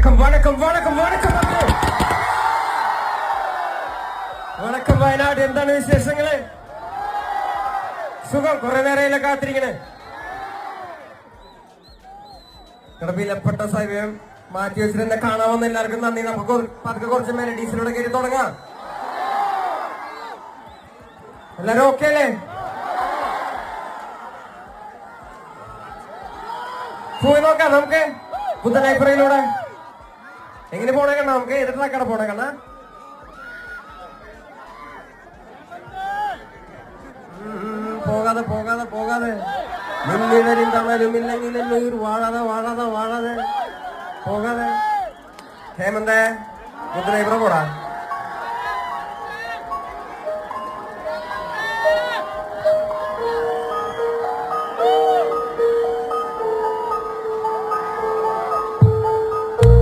வணக்கம் வணக்கம் வணக்கம் வணக்கம் വണക്കം വയനാട്. എന്താണ് വിശേഷങ്ങള്? സുഖം. കുറെ നേരമല്ല കാത്തിരിക്കണേ. വിലപ്പെട്ട സമയം മാറ്റി വെച്ചിട്ട് എന്നെ കാണാമെന്ന് എല്ലാവർക്കും നന്ദി. നമുക്ക് പതുക്കെ കുറച്ച് മെലഡീസിലൂടെ കയറി തുടങ്ങാം. എല്ലാരും ഓക്കെ അല്ലേ? പോയി നോക്കാം നമുക്ക് പുത്തൻ ലൈബ്രറിയിലൂടെ. എങ്ങനെ പോണേ കണ്ണ? നമുക്ക് ഏത് ട്രാക്കാണ് പോണേ കണ്ണ? പോകാതെ പോകാതെ പോകാതെ മുന്നിലും തണലുമില്ലെങ്കിൽ വാഴാതെ വാഴാതെ വാഴാതെ പോകാതെ. ഹേമന്തേ പുത്തൻ ലൈബ്രറി പോടാ.